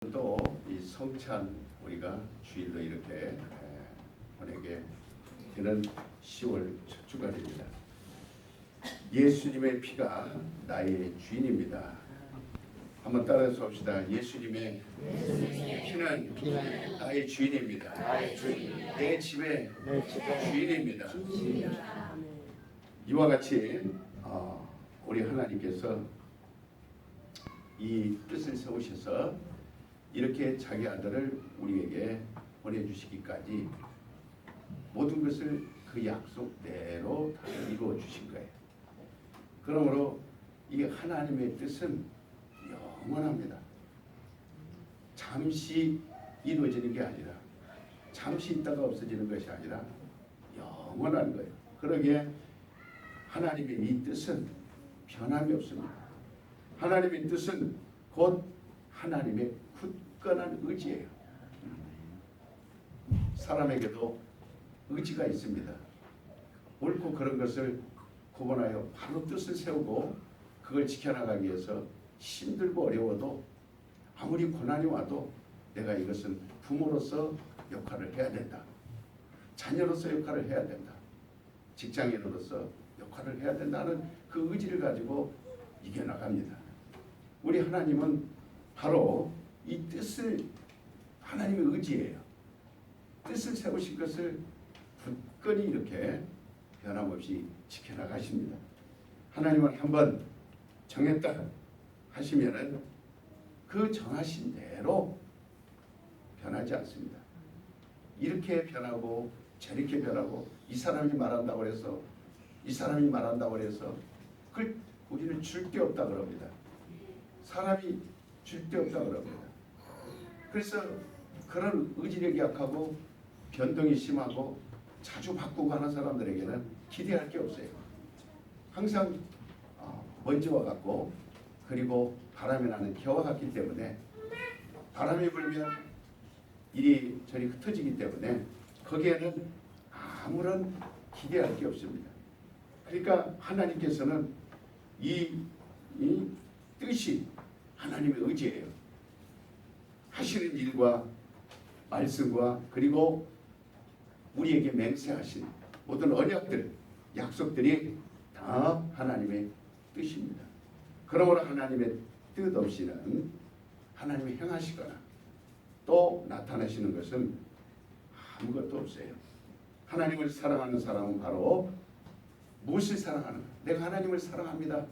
또 이 성찬 우리가 주일로 이렇게 보내게 되는 10월 첫 주간입니다. 예수님의 피가 나의 주인입니다. 한번 따라서 합시다. 예수님의 피는 나의 주인입니다. 내 집의 주인입니다. 이와 같이 우리 하나님께서 이 뜻을 세우셔서 이렇게 자기 아들을 우리에게 보내주시기까지 모든 것을 그 약속대로 다 이루어 주신 거예요. 그러므로 이 하나님의 뜻은 영원합니다. 잠시 이루어지는 게 아니라, 잠시 있다가 없어지는 것이 아니라 영원한 거예요. 그러기에 하나님의 이 뜻은 변함이 없습니다. 하나님의 뜻은 곧 하나님의 굳건한 의지예요. 사람에게도 의지가 있습니다. 옳고 그런 것을 구분하여 바로 뜻을 세우고 그걸 지켜나가기 위해서 힘들고 어려워도 아무리 고난이 와도 내가 이것은 부모로서 역할을 해야 된다. 자녀로서 역할을 해야 된다. 직장인으로서 역할을 해야 된다는 그 의지를 가지고 이겨나갑니다. 우리 하나님은 바로 이 뜻을, 하나님의 의지예요. 뜻을 세우신 것을 굳건히 이렇게 변함없이 지켜나가십니다. 하나님은 한번 정했다 하시면은 그 정하신 대로 변하지 않습니다. 이렇게 변하고 저렇게 변하고 이 사람이 말한다고 해서 이 사람이 말한다고 해서 그걸 우리는 줄 데 없다 그럽니다. 사람이 줄 데 없다 그럽니다. 그래서 그런 의지력이 약하고 변동이 심하고 자주 바꾸고 하는 사람들에게는 기대할 게 없어요. 항상 먼지와 같고 그리고 바람이 나는 겨와 같기 때문에 바람이 불면 이리 저리 흩어지기 때문에 거기에는 아무런 기대할 게 없습니다. 그러니까 하나님께서는 이 뜻이 하나님의 의지예요. 하시는 일과 말씀과 그리고 우리에게 맹세하신 모든 언약들, 약속들이 다 하나님의 뜻입니다. 그러므로 하나님의 뜻 없이는 하나님이 행하시거나 또 나타나시는 것은 아무것도 없어요. 하나님을 사랑하는 사람은 바로 무엇을 사랑하는가? 내가 하나님을 사랑합니다.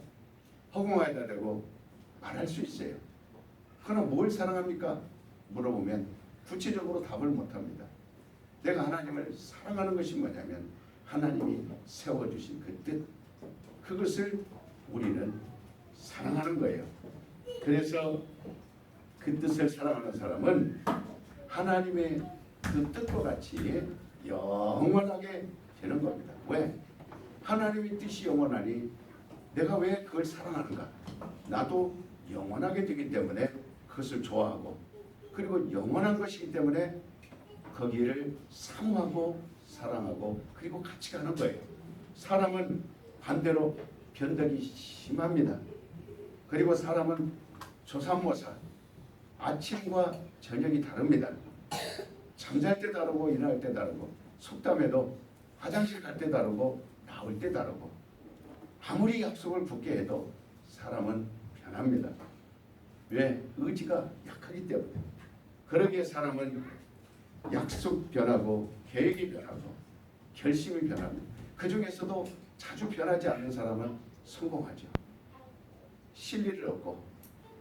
허공에다 대고 말할 수 있어요. 그러나 뭘 사랑합니까? 물어보면 구체적으로 답을 못합니다. 내가 하나님을 사랑하는 것이 뭐냐면 하나님이 세워주신 그 뜻, 그것을 우리는 사랑하는 거예요. 그래서 그 뜻을 사랑하는 사람은 하나님의 그 뜻과 같이 영원하게 되는 겁니다. 왜? 하나님의 뜻이 영원하니 내가 왜 그걸 사랑하는가? 나도 영원하게 되기 때문에 그것을 좋아하고 그리고 영원한 것이기 때문에 거기를 사모하고 사랑하고 그리고 같이 가는 거예요. 사람은 반대로 변덕이 심합니다. 그리고 사람은 조삼모사, 아침과 저녁이 다릅니다. 잠잘 때 다르고 일어날 때 다르고 속담에도 화장실 갈 때 다르고 나올 때 다르고 아무리 약속을 굳게 해도 사람은 변합니다. 왜? 의지가 약하기 때문에. 그러기에 사람은 약속 변하고 계획이 변하고 결심이 변합니다. 그 중에서도 자주 변하지 않는 사람은 성공하죠. 실리를 얻고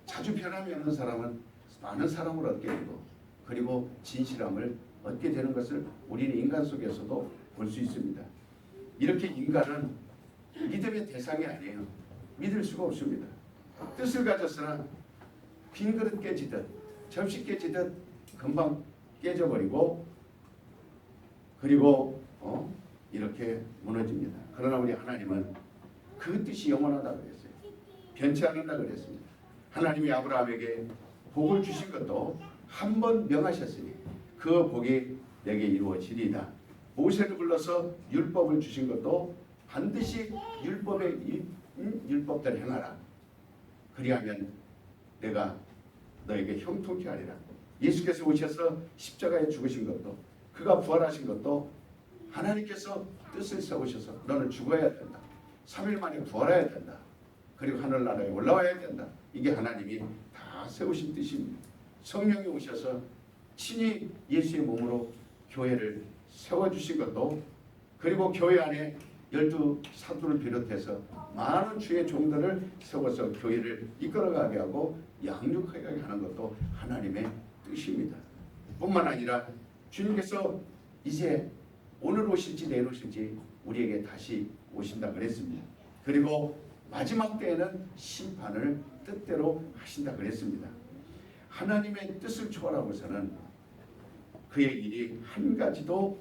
자주 변함이 없는 사람은 많은 사람을 얻게 되고 그리고 진실함을 얻게 되는 것을 우리는 인간 속에서도 볼 수 있습니다. 이렇게 인간은 믿음의 대상이 아니에요. 믿을 수가 없습니다. 뜻을 가졌으나 빈 그릇 깨지듯 접시 깨지듯 금방 깨져버리고 그리고 이렇게 무너집니다. 그러나 우리 하나님은 그 뜻이 영원하다고 그랬어요. 변치 않는다고 그랬습니다. 하나님이 아브라함에게 복을 주신 것도 한 번 명하셨으니 그 복이 내게 이루어지리이다. 모세를 불러서 율법을 주신 것도 반드시 율법대로 행하라. 그리하면 내가 너에게 형통케 하리라. 예수께서 오셔서 십자가에 죽으신 것도, 그가 부활하신 것도 하나님께서 뜻을 세우셔서 너는 죽어야 된다, 3일 만에 부활해야 된다, 그리고 하늘나라에 올라와야 된다. 이게 하나님이 다 세우신 뜻입니다. 성령이 오셔서 친히 예수의 몸으로 교회를 세워주신 것도, 그리고 교회 안에 12 사도를 비롯해서 많은 주의 종들을 세워서 교회를 이끌어가게 하고 양육하게 하는 것도 하나님의 뜻입니다. 뿐만 아니라 주님께서 이제 오늘 오실지 내일 오실지 우리에게 다시 오신다 그랬습니다. 그리고 마지막 때에는 심판을 뜻대로 하신다 그랬습니다. 하나님의 뜻을 초월하고서는 그의 일이 한 가지도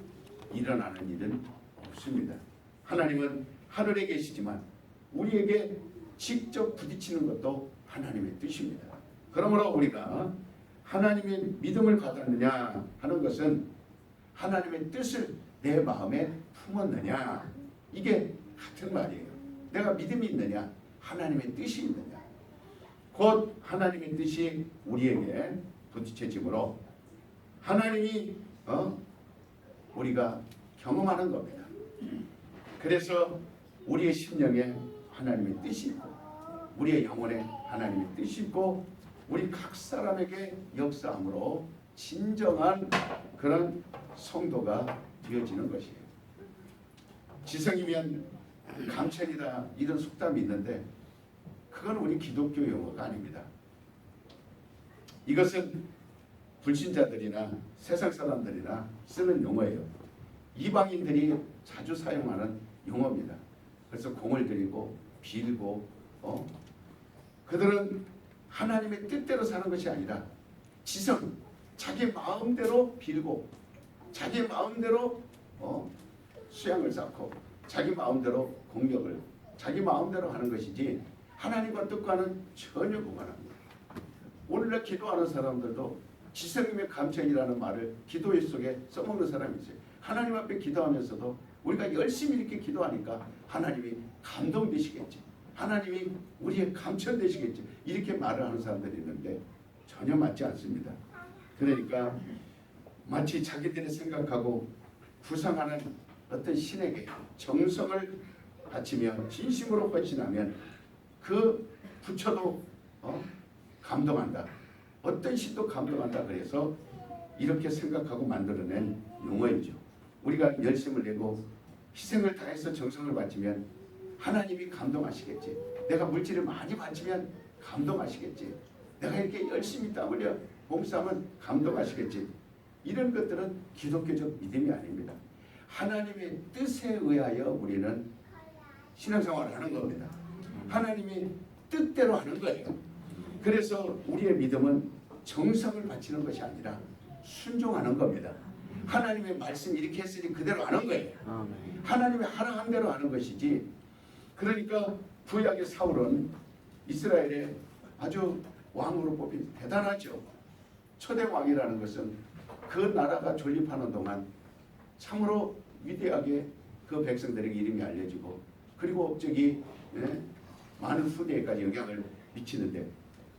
일어나는 일은 없습니다. 하나님은 하늘에 계시지만 우리에게 직접 부딪히는 것도 하나님의 뜻입니다. 그러므로 우리가 하나님의 믿음을 받았느냐 하는 것은 하나님의 뜻을 내 마음에 품었느냐, 이게 같은 말이에요. 내가 믿음이 있느냐, 하나님의 뜻이 있느냐. 곧 하나님의 뜻이 우리에게 부딪혀지므로 하나님이 우리가 경험하는 겁니다. 그래서 우리의 심령에 하나님의 뜻이 있고 우리의 영혼에 하나님의 뜻이 있고 우리 각 사람에게 역사함으로 진정한 그런 성도가 되어지는 것이에요. 지성이면 감천이다 이런 속담이 있는데 그건 우리 기독교 용어가 아닙니다. 이것은 불신자들이나 세상 사람들이나 쓰는 용어예요. 이방인들이 자주 사용하는 용어입니다. 그래서 공을 들이고 빌고 그들은 하나님의 뜻대로 사는 것이 아니라 지성, 자기 마음대로 빌고 자기 마음대로 수양을 쌓고 자기 마음대로 공격을 자기 마음대로 하는 것이지 하나님과 뜻과는 전혀 무관합니다. 오늘날 기도하는 사람들도 지성임의 감천이라는 말을 기도 속에 써먹는 사람이 있어요. 하나님 앞에 기도하면서도 우리가 열심히 이렇게 기도하니까 하나님이 감동되시겠지, 하나님이 우리의 감천되시겠지, 이렇게 말을 하는 사람들이 있는데 전혀 맞지 않습니다. 그러니까 마치 자기들이 생각하고 구상하는 어떤 신에게 정성을 바치며 진심으로 헌신하면 그 부처도 감동한다, 어떤 신도 감동한다, 그래서 이렇게 생각하고 만들어낸 용어이죠. 우리가 열심을 내고 희생을 다해서 정성을 바치면 하나님이 감동하시겠지, 내가 물질을 많이 바치면 감동하시겠지, 내가 이렇게 열심히 땀 흘려 봉사하면 감동하시겠지. 이런 것들은 기독교적 믿음이 아닙니다. 하나님의 뜻에 의하여 우리는 신앙생활을 하는 겁니다. 하나님이 뜻대로 하는 거예요. 그래서 우리의 믿음은 정성을 바치는 것이 아니라 순종하는 겁니다. 하나님의 말씀이 이렇게 했으니 그대로 하는 거예요. 하나님의 하라한 대로 하는 것이지. 그러니까 구약의 사울은 이스라엘의 아주 왕으로 뽑힌 대단하죠. 초대 왕이라는 것은 그 나라가 존립하는 동안 참으로 위대하게 그 백성들에게 이름이 알려지고 그리고 많은 후대에까지 영향을 미치는데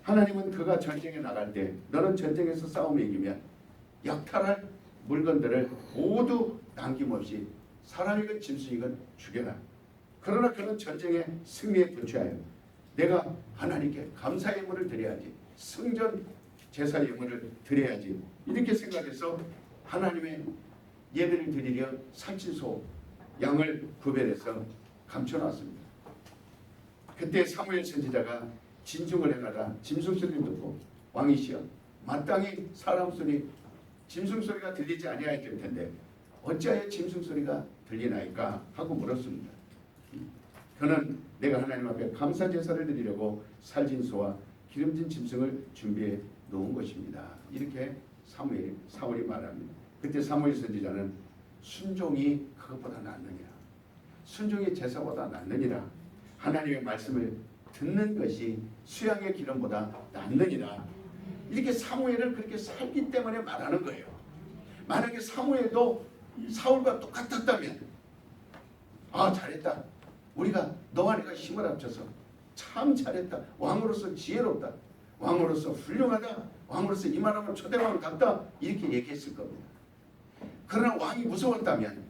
하나님은 그가 전쟁에 나갈 때 너는 전쟁에서 싸움에 이기면 약탈할 물건들을 모두 남김없이 사람이건 짐승이건 죽여라. 그러나 그는 전쟁의 승리에 도취하여 내가 하나님께 감사의 예물을 드려야지, 성전 제사 예물을 드려야지, 이렇게 생각해서 하나님의 예배를 드리려 살찐소 양을 구별해서 감춰놨습니다. 그때 사무엘 선지자가 진중을 행하다 짐승 소리를 듣고 왕이시여 마땅히 사람 소리 짐승 소리가 들리지 아니하야 될 텐데 어찌하여 짐승 소리가 들리나이까 하고 물었습니다. 그는 내가 하나님 앞에 감사 제사를 드리려고 살진 소와 기름진 짐승을 준비해 놓은 것입니다. 이렇게 사울이 말합니다. 그때 사무엘 선지자는 순종이 그것보다 낫느니라, 순종이 제사보다 낫느니라, 하나님의 말씀을 듣는 것이 수양의 기름보다 낫느니라, 이렇게 사무엘을 그렇게 살기 때문에 말하는 거예요. 만약에 사무엘도 사울과 똑같았다면 잘했다, 우리가 너와 내가 힘을 합쳐서 참 잘했다, 왕으로서 지혜롭다, 왕으로서 훌륭하다, 왕으로서 이만하면 초대왕 같다, 이렇게 얘기했을 겁니다. 그러나 왕이 무서웠다면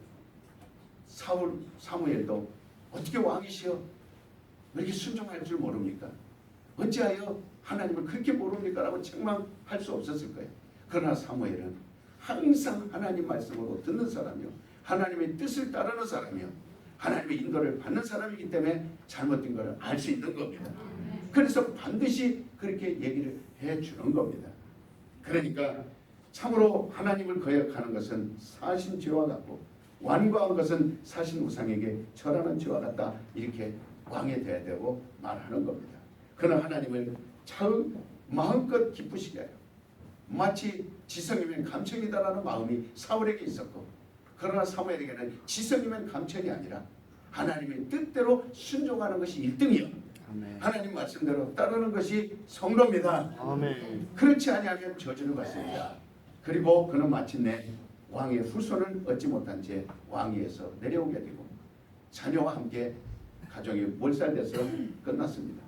사무엘도 어떻게 왕이시여 왜 이렇게 순종할 줄 모릅니까? 어찌하여 하나님을 그렇게 모릅니까? 라고 책망할 수 없었을 거예요. 그러나 사무엘은 항상 하나님 말씀으로 듣는 사람이요, 하나님의 뜻을 따르는 사람이요, 하나님의 인도를 받는 사람이기 때문에 잘못된 것을 알 수 있는 겁니다. 그래서 반드시 그렇게 얘기를 해주는 겁니다. 그러니까 참으로 하나님을 거역하는 것은 사신죄와 같고 완고한 것은 사신 우상에게 절하는 죄와 같다, 이렇게 왕이 돼야 되고 말하는 겁니다. 그러나 하나님을 참 마음껏 기쁘시게 하여 마치 지성이면 감천이다라는 마음이 사울에게 있었고, 그러나 사무엘에게는 지성이면 감천이 아니라 하나님의 뜻대로 순종하는 것이 1등이요, 하나님 말씀대로 따르는 것이 성도입니다. 아멘. 그렇지 아니하면 저주를 받습니다. 그리고 그는 마침내 왕의 후손을 얻지 못한 채 왕위에서 내려오게 되고 자녀와 함께 가정이 몰살돼서 끝났습니다.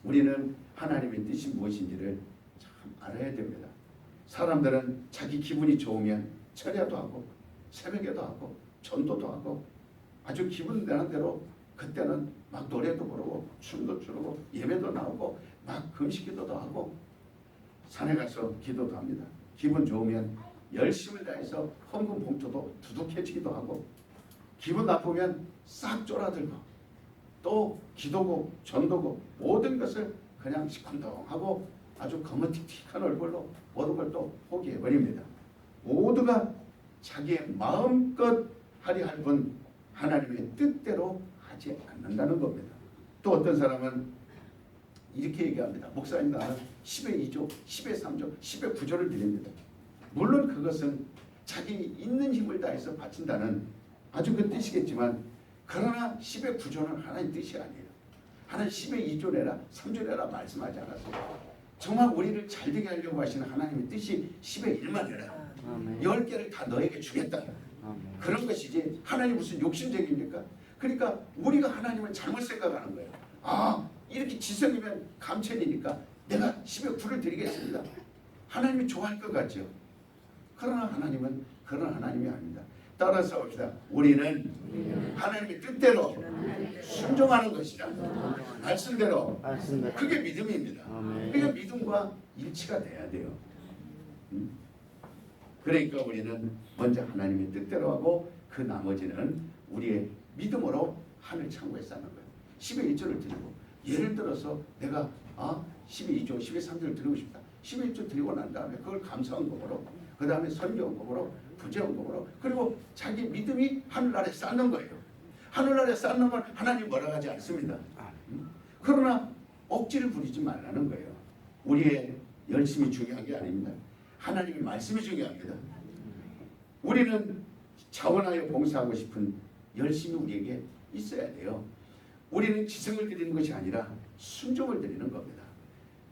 우리는 하나님의 뜻이 무엇인지를 참 알아야 됩니다. 사람들은 자기 기분이 좋으면 철야도 하고 새벽에도 하고 전도도 하고 아주 기분 내는 대로 그때는 막 노래도 부르고 춤도 추고 예배도 나오고 막 금식기도도 하고 산에 가서 기도도 합니다. 기분 좋으면 열심을 다해서 헌금 봉투도 두둑해지기도 하고, 기분 나쁘면 싹 쫄아들고 또 기도고 전도고 모든 것을 그냥 시큰둥하고 아주 거뭇틱틱한 얼굴로 모든 걸 또 포기해버립니다. 모두가 자기의 마음껏 하려 할 뿐 하나님의 뜻대로 하지 않는다는 겁니다. 또 어떤 사람은 이렇게 얘기합니다. 목사님, 나는 10의 2조, 10의 3조, 10의 9조를 드립니다. 물론 그것은 자기 있는 힘을 다해서 바친다는 아주 그 뜻이겠지만, 그러나 10의 9조는 하나님 뜻이 아니에요. 하나님 10의 2조 내라, 3조 내라 말씀하지 않았어요. 정말 우리를 잘되게 하려고 하시는 하나님의 뜻이 10의 1만 내라, 10개를 다 너에게 주겠다, 그런 것이지 하나님 무슨 욕심쟁입니까? 그러니까 우리가 하나님을 잘못 생각하는 거예요. 아, 이렇게 지성이면 감천이니까 내가 10의 9를 드리겠습니다. 하나님이 좋아할 것 같죠. 그러나 하나님은 그런 하나님이 아닙니다. 따라서 봅시다. 우리는 하나님의 뜻대로 순종하는 것이다, 말씀대로. 그게 믿음입니다. 그게 믿음과 일치가 돼야 돼요. 그러니까 우리는 먼저 하나님의 뜻대로 하고 그 나머지는 우리의 믿음으로 하늘 창고에 쌓는 거예요. 10의 1조를 드리고, 예를 들어서 내가 10의 2조, 10의 3조를 드리고 싶다. 10의 1조 드리고 난 다음에 그걸 감사헌금으로, 그 다음에 선교헌금으로, 부재헌금으로, 그리고 자기 믿음이 하늘나라에 쌓는 거예요. 하늘나라에 쌓는 건 하나님 뭐라 하지 않습니다. 그러나 억지를 부리지 말라는 거예요. 우리의 열심이 중요한 게 아닙니다. 하나님의 말씀이 중요합니다. 우리는 자원하여 봉사하고 싶은 열심이 우리에게 있어야 돼요. 우리는 지성을 드리는 것이 아니라 순종을 드리는 겁니다.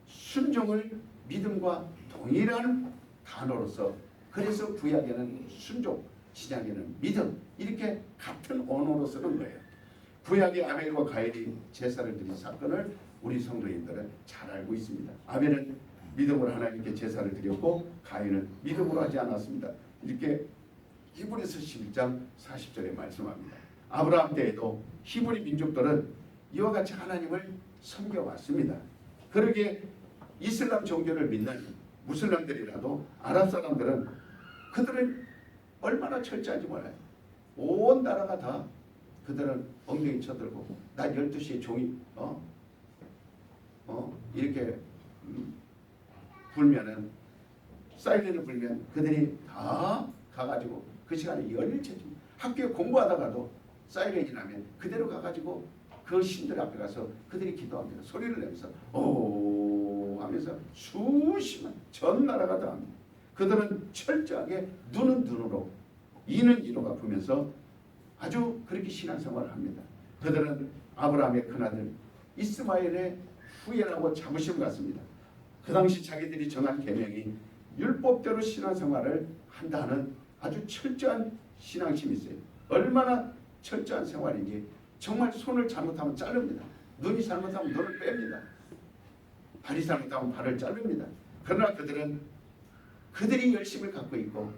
순종을 믿음과 동일한 단어로서, 그래서 구약에는 순종, 신약에는 믿음, 이렇게 같은 언어로 쓰는 거예요. 구약의 아벨과 가인이 제사를 드린 사건을 우리 성도님들은 잘 알고 있습니다. 아벨은 믿음으로 하나님께 제사를 드렸고 가인은 믿음으로 하지 않았습니다. 이렇게 히브리서 11장 40절에 말씀합니다. 아브라함 때에도 히브리 민족들은 이와 같이 하나님을 섬겨왔습니다. 그러기에 이슬람 종교를 믿는 무슬림들이라도 아랍 사람들은 그들은 얼마나 철저한지 몰라요. 온 나라가 다 그들은 엉덩이 쳐들고 나 12시에 종이 이렇게 불면은, 사이렌을 불면 그들이 다 가가지고 그 시간에 열일 쳐줍니다. 학교에 공부하다가도 사이렌이 나면 그대로 가가지고 그 신들 앞에 가서 그들이 기도합니다. 소리를 내면서 오 하면서 수십만 전 나라가 다 합니다. 그들은 철저하게 눈은 눈으로 이는 이로 갚으면서 아주 그렇게 신앙생활을 합니다. 그들은 아브라함의 큰아들 이스마엘의 후예라고 자부심 갖습니다. 그 당시 자기들이 정한 계명이 율법대로 신앙생활을 한다는 아주 철저한 신앙심이 있어요. 얼마나 철저한 생활인지, 정말 손을 잘못하면 자릅니다. 눈이 잘못하면 눈을 뺍니다. 바리새인들은 발을 자릅니다. 그러나 그들은 그들이 열심을 갖고 있고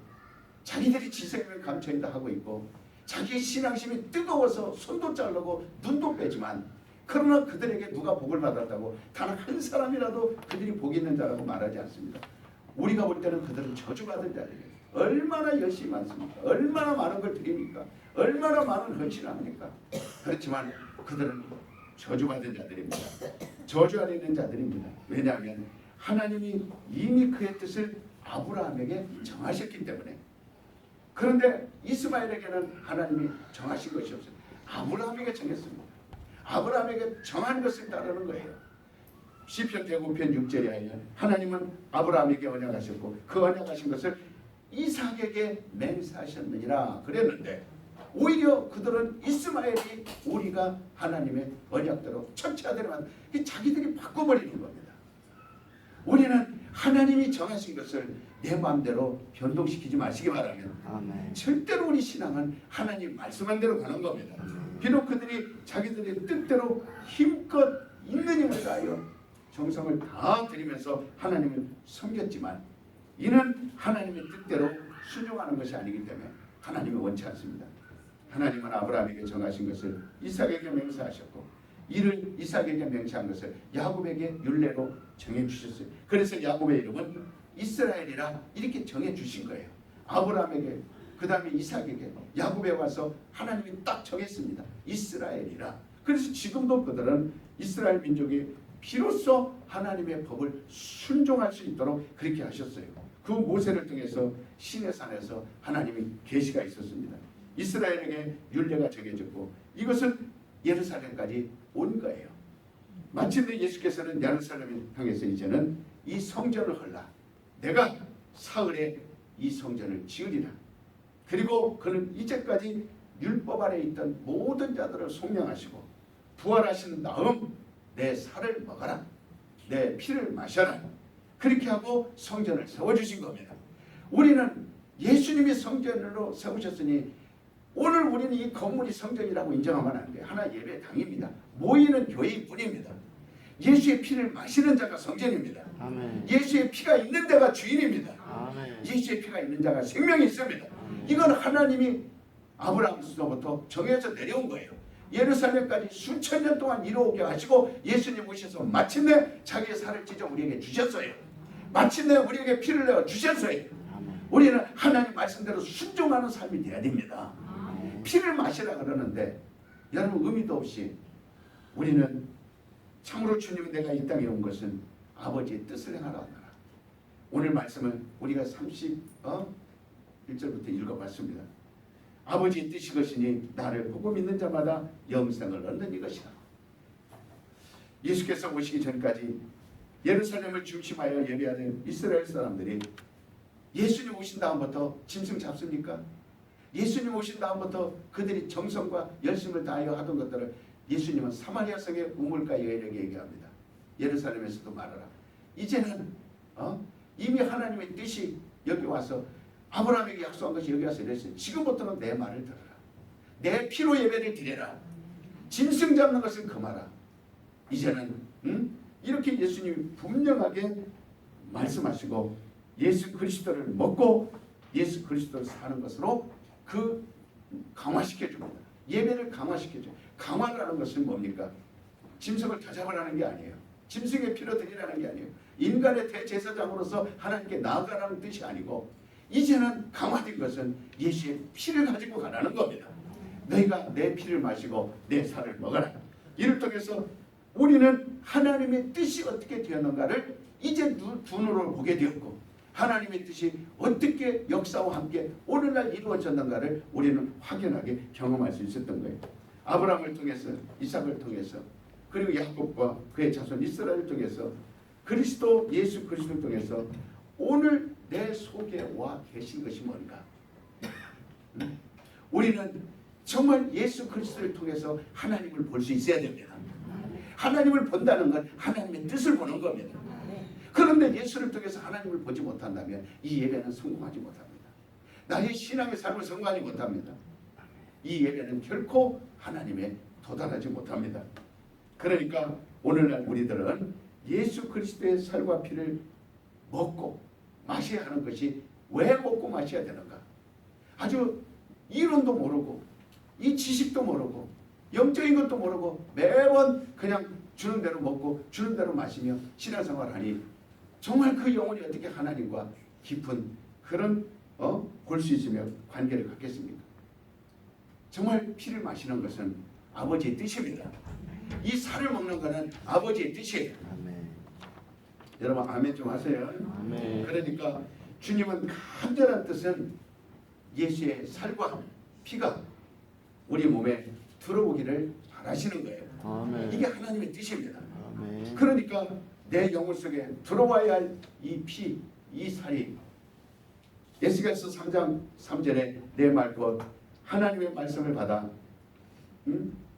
자기들이 지성을 감춰인다 하고 있고 자기의 신앙심이 뜨거워서 손도 자르고 눈도 빼지만 그러나 그들에게 누가 복을 받았다고 단 한 사람이라도 그들이 복 있는 자라고 말하지 않습니다. 우리가 볼 때는 그들은 저주받은 자들이에요. 얼마나 열심히 많습니까? 얼마나 많은 걸 드립니까? 얼마나 많은 헌신을 합니까? 그렇지만 그들은 저주받은 자들입니다. 저주 안에 있는 자들입니다. 왜냐하면 하나님이 이미 그의 뜻을 아브라함에게 정하셨기 때문에. 그런데 이스마엘에게는 하나님이 정하신 것이 없어요. 아브라함에게 정했습니다. 아브라함에게 정한 것을 따르는 거예요. 시편 109편 6절에 하면 하나님은 아브라함에게 언약하셨고 그 언약하신 것을 이삭에게 맹세하셨느니라 그랬는데 오히려 그들은 이스마엘이 우리가 하나님의 언약대로 첫째 아들만 자기들이 바꿔버리는 겁니다. 우리는 하나님이 정하신 것을 내 마음대로 변동시키지 마시기 바라면 아멘. 절대로 우리 신앙은 하나님 말씀한 대로 가는 겁니다. 비록 그들이 자기들의 뜻대로 힘껏 있는 힘을 다하여 정성을 다 들이면서 하나님을 섬겼지만 이는 하나님의 뜻대로 순종하는 것이 아니기 때문에 하나님이 원치 않습니다. 하나님은 아브라함에게 정하신 것을 이삭에게 맹세하셨고 이를 이삭에게 맹세한 것을 야곱에게 율례로 정해주셨어요. 그래서 야곱의 이름은 이스라엘이라 이렇게 정해주신 거예요. 아브라함에게 그 다음에 이삭에게 야곱에 와서 하나님이 딱 정했습니다. 이스라엘이라. 그래서 지금도 그들은 이스라엘 민족이 비로소 하나님의 법을 순종할 수 있도록 그렇게 하셨어요. 그 모세를 통해서 시내산에서 하나님이 계시가 있었습니다. 이스라엘에게 율례가 정해졌고 이것은 예루살렘까지 온 거예요. 마침내 예수께서는 예루살렘을 향해서 이제는 이 성전을 헐라. 내가 사흘에 이 성전을 지으리라. 그리고 그는 이제까지 율법 아래 있던 모든 자들을 속량하시고 부활하신 다음 내 살을 먹어라. 내 피를 마셔라. 그렇게 하고 성전을 세워주신 겁니다. 우리는 예수님이 성전으로 세우셨으니 오늘 우리는 이 건물이 성전이라고 인정하면 안 돼요. 하나 예배당입니다. 모이는 교회일 뿐입니다. 예수의 피를 마시는 자가 성전입니다. 아멘. 예수의 피가 있는 자가 주인입니다. 아멘. 예수의 피가 있는 자가 생명이 있습니다. 아멘. 이건 하나님이 아브라함부터 정해서 내려온 거예요. 예루살렘까지 수천 년 동안 이루어오게 하시고 예수님 오셔서 마침내 자기의 살을 찢어 우리에게 주셨어요. 마침내 우리에게 피를 내어 주셨어요. 아멘. 우리는 하나님 말씀대로 순종하는 삶이 돼야 됩니다. 아멘. 피를 마시라 그러는데 여러분 의미도 없이 우리는 참으로 주님이 내가 이 땅에 온 것은 아버지의 뜻을 행하라 하더라. 오늘 말씀은 우리가 31절부터 읽어봤습니다. 아버지의 뜻이 것이니 나를 보고 믿는 자마다 영생을 얻는 이것이라. 예수께서 오시기 전까지 예루살렘을 중심하여 예배하는 이스라엘 사람들이 예수님 오신 다음부터 짐승 잡습니까? 예수님 오신 다음부터 그들이 정성과 열심을 다하여 하던 것들을 예수님은 사마리아 성의 우물가에 여인에게 얘기합니다. 예루살렘에서도 말하라. 이제는 이미 하나님의 뜻이 여기 와서 아브라함에게 약속한 것이 여기 와서 이랬어요. 지금부터는 내 말을 들어라. 내 피로 예배를 드려라. 짐승 잡는 것은 그마라. 이제는 이렇게 예수님이 분명하게 말씀하시고 예수 그리스도를 먹고 예수 그리스도를 사는 것으로 그 강화시켜줍니다. 예배를 강화시켜줘요. 강화라는 것은 뭡니까? 짐승을 다 잡으라는 게 아니에요. 짐승의 피로 드리라는 게 아니에요. 인간의 대제사장으로서 하나님께 나아가라는 뜻이 아니고 이제는 강화된 것은 예수의 피를 가지고 가라는 겁니다. 너희가 내 피를 마시고 내 살을 먹어라. 이를 통해서 우리는 하나님의 뜻이 어떻게 되었는가를 이제 두 눈으로 보게 되었고 하나님의 뜻이 어떻게 역사와 함께 오늘날 이루어졌는가를 우리는 확연하게 경험할 수 있었던 거예요. 아브라함을 통해서 이삭을 통해서 그리고 야곱과 그의 자손 이스라엘을 통해서 그리스도 예수 그리스도를 통해서 오늘 내 속에 와 계신 것이 뭔가? 우리는 정말 예수 그리스도를 통해서 하나님을 볼 수 있어야 됩니다. 하나님을 본다는 건 하나님의 뜻을 보는 겁니다. 그런데 예수를 통해서 하나님을 보지 못한다면 이 예배는 성공하지 못합니다. 나의 신앙의 삶을 성공하지 못합니다. 이 예배는 결코 하나님에 도달하지 못합니다. 그러니까 오늘날 우리들은 예수 그리스도의 살과 피를 먹고 마셔야 하는 것이 왜 먹고 마셔야 되는가? 아주 이론도 모르고 이 지식도 모르고 영적인 것도 모르고 매번 그냥 주는 대로 먹고 주는 대로 마시며 신앙생활하니 정말 그 영혼이 어떻게 하나님과 깊은 그런 볼 수 있으며 관계를 갖겠습니까? 정말 피를 마시는 것은 아버지의 뜻입니다. 이 살을 먹는 것은 아버지의 뜻이에요. 아멘. 여러분 아멘 좀 하세요. 아멘. 그러니까 주님은 간절한 뜻은 예수의 살과 피가 우리 몸에 들어오기를 바라시는 거예요. 아멘. 이게 하나님의 뜻입니다. 아멘. 그러니까 내 영혼 속에 들어와야 할 이 피, 이 살이 에스겔서 3장 3절에 내 말 곧 하나님의 말씀을 받아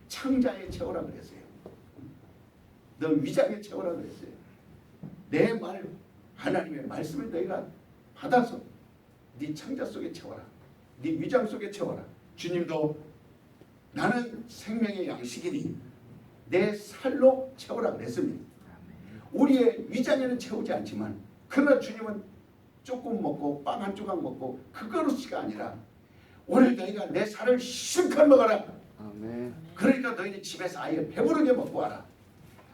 창자에 채우라 그랬어요. 너 위장에 채우라 그랬어요. 내 말 하나님의 말씀을 너희가 받아서 네 창자 속에 채워라. 네 위장 속에 채워라. 주님도 나는 생명의 양식이니 내 살로 채우라 그랬습니다. 우리의 위장에는 채우지 않지만 그러나 주님은 조금 먹고 빵 한 조각 먹고 그거로서가 아니라 오늘 너희가 내 살을 실컷 먹어라. 아멘. 그러니까 너희는 집에서 아예 배부르게 먹고 와라.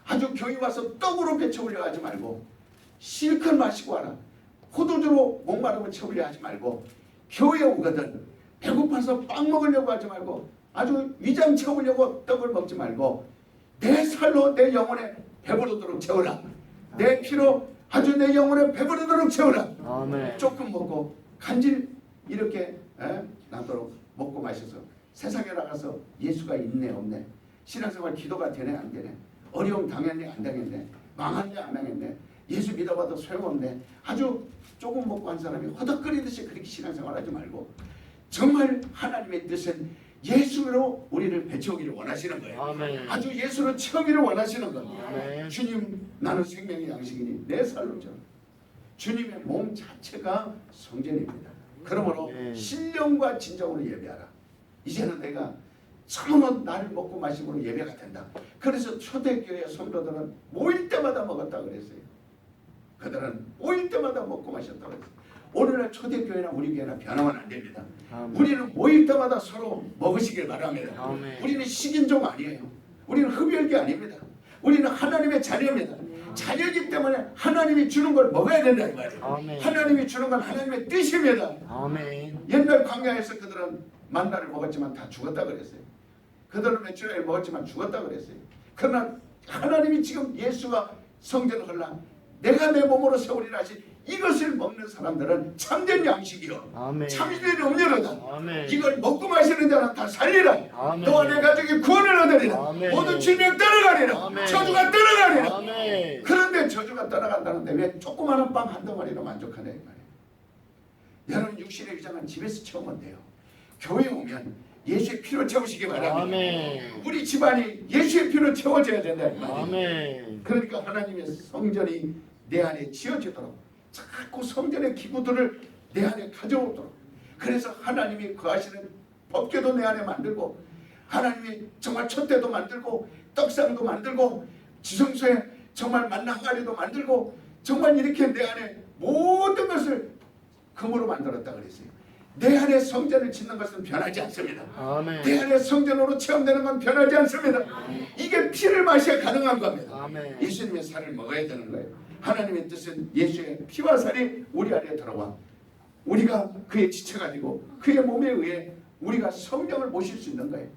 아주 교회 와서 떡으로 배 채우려 하지 말고 실컷 마시고 와라. 포도주로 목마름을 채우려 하지 말고 교회에 오거든 배고파서 빵 먹으려고 하지 말고 아주 위장 채우려고 떡을 먹지 말고 내 살로 내 영혼에 배부르도록 채우라. 내 피로 아주 내 영혼에 배부르도록 채우라. 아멘. 조금 먹고 간질 이렇게 나도록 먹고 마셔서 세상에 나가서 예수가 있네 없네, 신앙생활 기도가 되네 안 되네, 어려움 당했네 안 당했네, 망했네 안 망했네, 예수 믿어봐도 소용없네, 아주 조금 먹고 한 사람이 허덕거리듯이 그렇게 신앙생활 하지 말고 정말 하나님의 뜻은 예수로 우리를 배채우기를 원하시는 거예요. 아멘. 아주 예수로 채우기를 원하시는 거예요. 아멘. 주님 나는 생명의 양식이니 내 살로 줘. 주님의 몸 자체가 성전입니다. 그러므로 신령과 진정으로 예배하라. 이제는 내가 처음은 날 먹고 마심으로 예배가 된다. 그래서 초대교회 성도들은 모일 때마다 먹었다 그랬어요. 그들은 모일 때마다 먹고 마셨다 그랬어요. 오늘날 초대교회나 우리 교회나 변하면 안 됩니다. 아멘. 우리는 모일 때마다 서로 먹으시길 바랍니다. 아멘. 우리는 식인종 아니에요. 우리는 흡혈귀 아닙니다. 우리는 하나님의 자녀입니다. 자녀이기 때문에 하나님이 주는 걸 먹어야 된다 이 말이에요. 아멘. 하나님이 주는 건 하나님의 뜻입니다. 아멘. 옛날 광야에서 그들은 만나를 먹었지만 다 죽었다 그랬어요. 그들은 메추라를 먹었지만 죽었다 그랬어요. 그러나 하나님이 지금 예수가 성전을 헐라 내가 내 몸으로 세우리라 하신 이것을 먹는 사람들은 참된 양식이요 아멘. 참된 음료로다. 아멘. 이걸 먹고 마시는 자는 다 살리라. 아멘. 너와 내 가족이 구원을 얻으리라. 아멘. 모든 질병 떠나가리라. 아멘. 저주가 떠나가리라. 아멘. 그런데 저주가 떠나간다는데 왜 조그마한 빵 한 덩어리로 만족하냐 이 말이에요. 여러분 육신의 위장은 집에서 채우면 돼요. 교회 오면 예수의 피로 채우시기 바랍니다. 아멘. 우리 집안이 예수의 피로 채워져야 된다 이 말이에요. 아멘. 그러니까 하나님의 성전이 내 안에 지어지도록 자꾸 성전의 기구들을 내 안에 가져오도록, 그래서 하나님이 거하시는 법궤도 내 안에 만들고 하나님이 정말 촛대도 만들고 떡상도 만들고 지성소에 정말 만나 항아리도 만들고 정말 이렇게 내 안에 모든 것을 금으로 만들었다 그랬어요. 내 안에 성전을 짓는 것은 변하지 않습니다. 아멘. 내 안에 성전으로 체험되는 건 변하지 않습니다. 이게 피를 마셔야 가능한 겁니다. 아멘. 예수님의 살을 먹어야 되는 거예요. 하나님의 뜻은 예수의 피와 살이 우리 안에 들어와 우리가 그의 지체가 되고 그의 몸에 의해 우리가 성령을 모실 수 있는 거예요.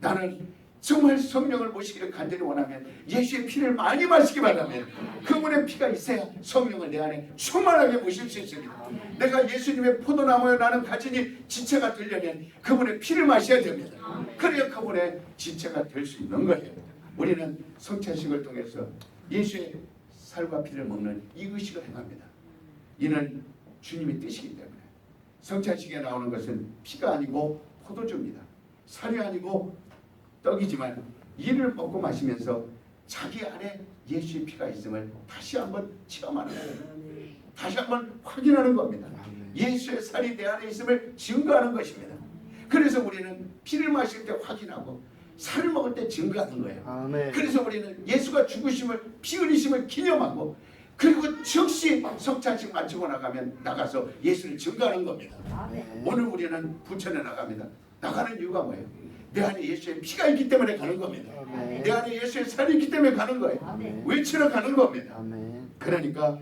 나는 정말 성령을 모시기를 간절히 원하면 예수의 피를 많이 마시기 바랍니다. 그분의 피가 있어야 성령을 내 안에 충만하게 모실 수 있습니다. 내가 예수님의 포도나무에 나는 가지니 지체가 되려면 그분의 피를 마셔야 됩니다. 그래야 그분의 지체가 될 수 있는 거예요. 우리는 성찬식을 통해서 예수의 살과 피를 먹는 이 의식을 행합니다. 이는 주님의 뜻이기 때문에 성찬식에 나오는 것은 피가 아니고 포도주입니다. 살이 아니고 떡이지만 이를 먹고 마시면서 자기 안에 예수의 피가 있음을 다시 한번 체험하는 거예요. 다시 한번 확인하는 겁니다. 예수의 살이 내 안에 있음을 증거하는 것입니다. 그래서 우리는 피를 마실 때 확인하고 살을 먹을 때 증거하는 거예요. 아멘. 그래서 우리는 예수가 죽으심을 피 흘리심을 기념하고 그리고 즉시 성찬식 마치고 나가서 예수를 증거하는 겁니다. 오늘 우리는 부천에 나갑니다. 나가는 이유가 뭐예요? 내 안에 예수의 피가 있기 때문에 가는 겁니다. 아멘. 내 안에 예수의 살이 있기 때문에 가는 거예요. 외치러 가는 겁니다. 아멘. 그러니까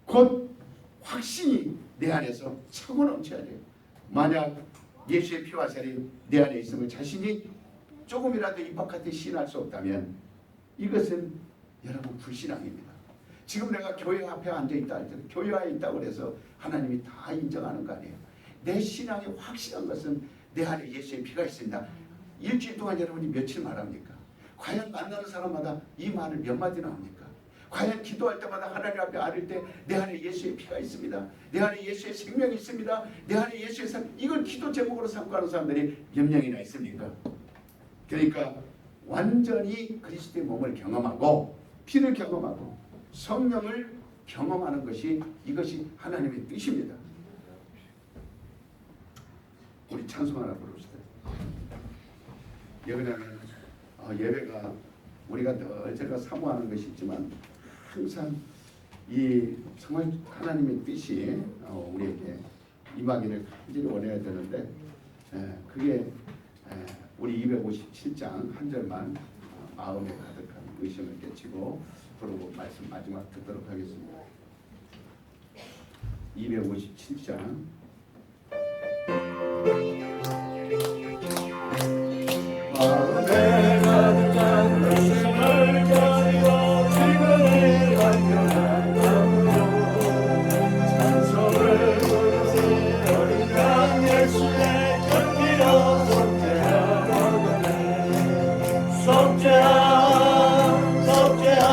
곧 확신이 내 안에서 차고 넘쳐야 돼요. 만약 예수의 피와 살이 내 안에 있으면 자신이 조금이라도 이 바깥에 시인할 수 없다면 이것은 여러분 불신앙입니다. 지금 내가 교회 앞에 앉아있다 할 때 교회 안에 있다고 해서 하나님이 다 인정하는 거 아니에요. 내 신앙이 확실한 것은 내 안에 예수의 피가 있습니다. 일주일 동안 여러분이 며칠 말합니까? 과연 만나는 사람마다 이 말을 몇 마디나 합니까? 과연 기도할 때마다 하나님 앞에 아릴 때 내 안에 예수의 피가 있습니다. 내 안에 예수의 생명이 있습니다. 내 안에 예수의 삶, 이걸 기도 제목으로 삼고 하는 사람들이 몇 명이나 있습니까? 그러니까 완전히 그리스도의 몸을 경험하고 피를 경험하고 성령을 경험하는 것이 이것이 하나님의 뜻입니다. 우리 찬송 하나 부릅시다. 왜냐하면 예배가 우리가 늘 제가 사모하는 것이 있지만 항상 이 정말 하나님의 뜻이 우리에게 임하기를 간절히 원해야 되는데 그게 우리 257장 한 절만 마음에 가득한 의심을 깨치고 그러고 말씀 마지막 듣도록 하겠습니다. 257장 마음에 가득한 의심을 가지고 지금의 간절한 마음으로 찬송을 부르세 어린 양 예수의 견디어 속죄하거든 속죄함 속죄함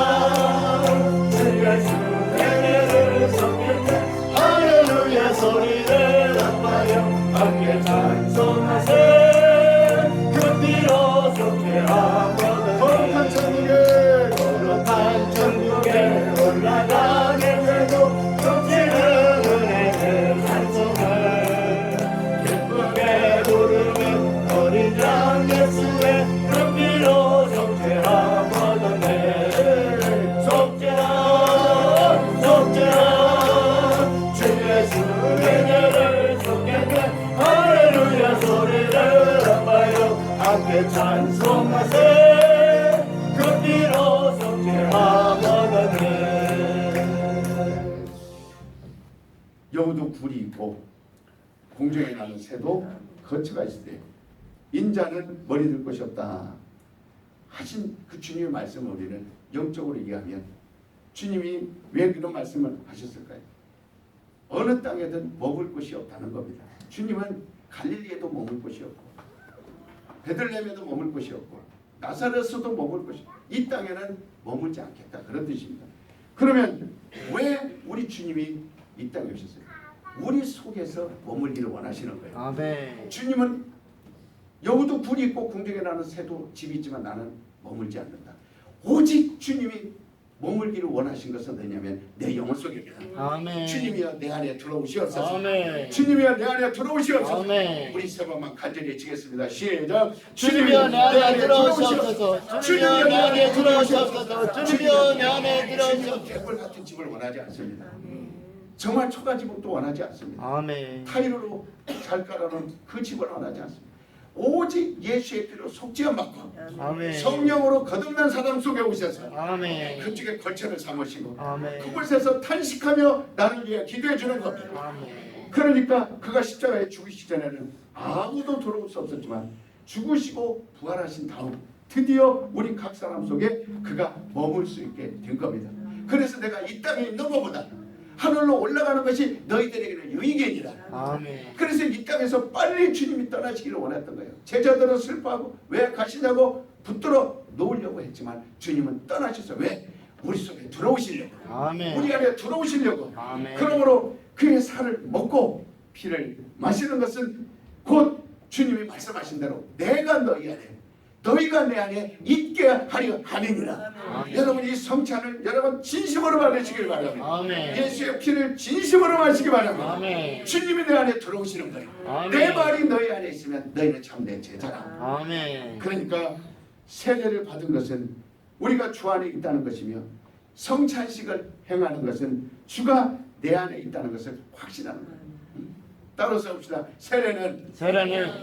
주 예수 은혜를 섬길 때 할렐루야 소리를 나빠요 함께 찬송하세 거룩한 천국에 올라가게 되고 넘치는 은혜를 찬송을 기쁘게 부르며 어린 양 예수의 금비로 속죄함 얻었네 속죄함 속죄함 주 예수 은혜를 속겠네 할렐루야 소리를 한바요 함께 찬송하세 금비로 속죄하거든 여우도 굴이 있고 공중에 나는 새도 거처가 있을 때 인자는 머리 들 것이 없다 하신 그 주님의 말씀을 우리는 영적으로 이해하면 주님이 왜 그런 말씀을 하셨을까요? 어느 땅에든 먹을 것이 없다는 겁니다. 주님은 갈릴리에도 머물 곳이 없고 베들레헴에도 머물 곳이 없고 나사렛에도 머물 곳이 이 땅에는 머물지 않겠다 그런 뜻입니다. 그러면 왜 우리 주님이 이 땅에 오셨어요? 우리 속에서 머물기를 원하시는 거예요. 아멘. 주님은 여우도 굴이 있고 궁중에 나는 새도 집이 있지만 나는 머물지 않는다. 오직 주님이 머물기를 원하신 것은 뭐냐면 내 영혼 속입니다. 아멘. 주님이여 내 안에 들어오시옵소서. 아멘. 주님이여 내 안에 들어오시옵소서. 아멘. 우리 세 번만 간절히 외치겠습니다. 시작. 주님이여 내 안에 들어오시옵소서. 주님이여 내 안에 들어오시옵소서. 주님이여 내 안에 주님은 들어오시옵소서. 댓글 같은 집을 원하지 않습니다. 정말 초가집도 원하지 않습니다. 아멘. 타일로 잘 깔아놓은 그 집을 원하지 않습니다. 오직 예수의 피로 속죄함 받고 아멘. 성령으로 거듭난 사람 속에 오셔서 아멘. 그쪽에 거처를 삼으시고 아멘. 그곳에서 탄식하며 나를 위해 기도해 주는 겁니다. 아멘. 그러니까 그가 십자가에 죽으시기 전에는 아무도 들어올 수 없었지만 죽으시고 부활하신 다음 드디어 우리 각 사람 속에 그가 머물 수 있게 된 겁니다. 그래서 내가 이 땅에 있는 것보다 하늘로 올라가는 것이 너희들에게는 유익이니라. 아멘. 그래서 이 땅에서 빨리 주님이 떠나시기를 원했던 거예요. 제자들은 슬퍼하고 왜 가시냐고 붙들어 놓으려고 했지만 주님은 떠나셔서 왜? 우리 속에 들어오시려고. 아멘. 우리 안에 들어오시려고. 아멘. 그러므로 그의 살을 먹고 피를 마시는 것은 곧 주님이 말씀하신 대로 내가 너희 안에 너희가 내 안에 있게 하려 함이니라. 아멘. 여러분 이 성찬을 여러분 진심으로 받으시길 바랍니다. 아멘. 예수의 피를 진심으로 마시기 바랍니다. 아멘. 주님이 내 안에 들어오시는 거예요. 아멘. 내 말이 너희 안에 있으면 너희는 참된 제자라. 아멘. 그러니까 세례를 받은 것은 우리가 주 안에 있다는 것이며 성찬식을 행하는 것은 주가 내 안에 있다는 것을 확신하는 거예요. 따라서 봅시다. 세례는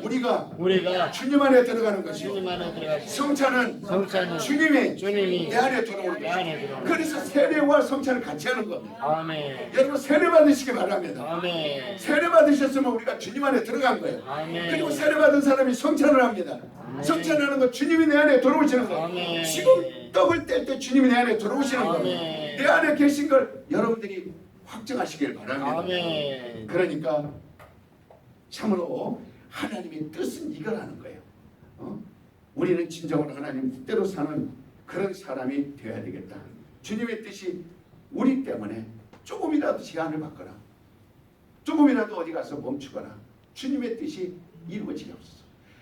우리가 주님 안에 들어가는 것이고 주님 안에 들어가서 성찬은 주님이 주님이 내 안에 들어오는 내 안에 것이고 들어오는 그래서 세례와 성찬을 같이 하는 겁니다. 아멘. 여러분 세례 받으시기 바랍니다. 아멘. 세례 받으셨으면 우리가 주님 안에 들어간 거예요. 아멘. 그리고 세례 받은 사람이 성찬을 합니다. 성찬하는 거 주님이 내 안에 들어오시는 거예요. 아멘. 지금 떡을 뗄 때 주님이 내 안에 들어오시는 거예요. 아멘. 내 안에 계신 걸 여러분들이 확정하시길 바랍니다. 아멘. 그러니까 참으로 하나님의 뜻은 이거라는 거예요. 우리는 진정으로 하나님 뜻대로 사는 그런 사람이 되어야 되겠다. 주님의 뜻이 우리 때문에 조금이라도 시간을 받거나 조금이라도 어디 가서 멈추거나 주님의 뜻이 이루어지게 없어서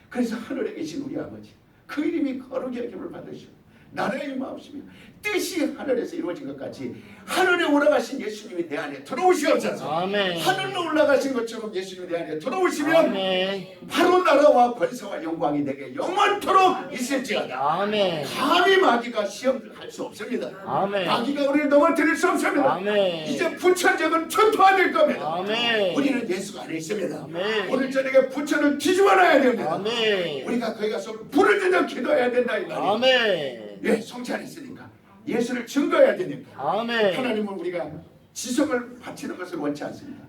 그래서 하늘에 계신 우리 아버지 그 이름이 거룩히 여김을 받으시고 나라의 임하옵시며 뜻이 하늘에서 이루어진 것 같이 하늘에 올라가신 예수님이 내 안에 들어오시옵소서. 아멘. 하늘로 올라가신 것처럼 예수님이 내 안에 들어오시면 아멘. 바로 나라와 권세와 영광이 내게 영원토록 있을지어다. 아멘. 감히 마귀가 시험을 할 수 없습니다. 아멘. 마귀가 우리를 넘어뜨릴 수 없습니다. 아멘. 이제 부천적은 천토화될 겁니다. 아멘. 우리는 예수가 안에 있습니다. 아멘. 오늘 저녁에 부천을 뒤집어놔야 됩니다. 아멘. 우리가 거기 가서 불을 던져 기도해야 된다 이 말이에요. 아멘. 예, 성찬했으니까 예수를 증거해야 되니까. 아멘. 하나님은 우리가 지성을 바치는 것을 원치 않습니다.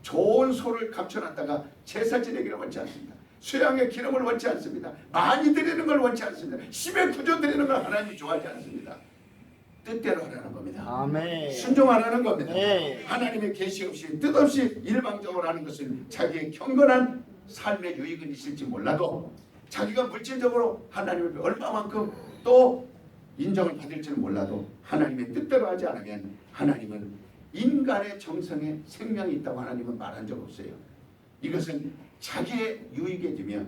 좋은 소를 감춰놨다가 제사 지내기를 원치 않습니다. 수양의 기름을 원치 않습니다. 많이 드리는 걸 원치 않습니다. 10의 구조 드리는 걸 하나님이 좋아하지 않습니다. 뜻대로 하라는 겁니다. 아멘. 순종하라는 겁니다. 네. 하나님의 계시 없이 뜻없이 일방적으로 하는 것은 자기의 경건한 삶의 유익은 있을지 몰라도 자기가 물질적으로 하나님을 얼마만큼 또 인정을 받을지는 몰라도 하나님의 뜻대로 하지 않으면 하나님은 인간의 정성에 생명이 있다고 하나님은 말한 적 없어요. 이것은 자기의 유익에 되면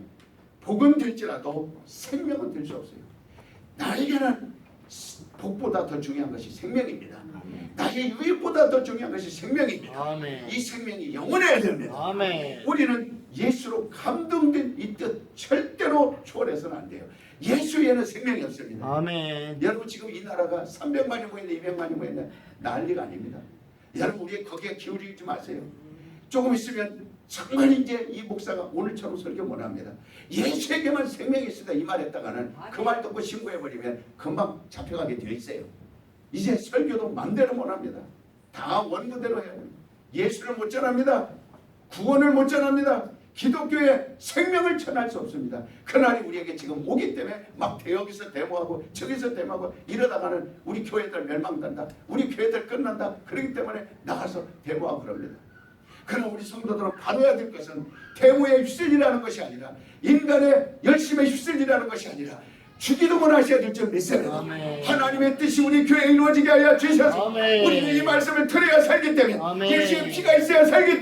복은 될지라도 생명은 될 수 없어요. 나에게는 복보다 더 중요한 것이 생명입니다. 나의 유익보다 더 중요한 것이 생명입니다. 아멘. 이 생명이 영원해야 됩니다. 아멘. 우리는 예수로 감동된 이 뜻 절대로 초월해서는 안 돼요. 예수에는 생명이 없습니다. 아멘. 여러분 지금 이 나라가 300만이 모였네 200만이 모였네 난리가 아닙니다. 여러분 우리 거기에 기울이지 마세요. 조금 있으면 정말 이제 이 목사가 오늘처럼 설교 못합니다. 예수에게만 생명이 있으다 이 말했다가는 그 말 듣고 신고해버리면 금방 잡혀가게 되어 있어요. 이제 설교도 맘대로 못합니다. 다 원고대로 해야 됩니다. 예수를 못 전합니다. 구원을 못 전합니다. 기독교의 생명을 전할 수 없습니다. 그날이 우리에게 지금 오기 때문에 막 여기서 데모하고 저기서 데모하고 이러다가는 우리 교회들 멸망된다. 우리 교회들 끝난다. 그렇기 때문에 나가서 데모하고 그럽니다. 그러나 우리 성도들은 바로야 될 것은 데모에 휩쓸리라는 것이 아니라 인간의 열심에 휩쓸리라는 것이 아니라 주기도문 하셔야 될 줄 믿습니다. 아멘. 하나님의 뜻이 우리 교회에 이루어지게 하여 주셔서 아멘. 우리는 이 말씀을 들어야 살기 때문에 아멘. 예수의 피가 있어야 살기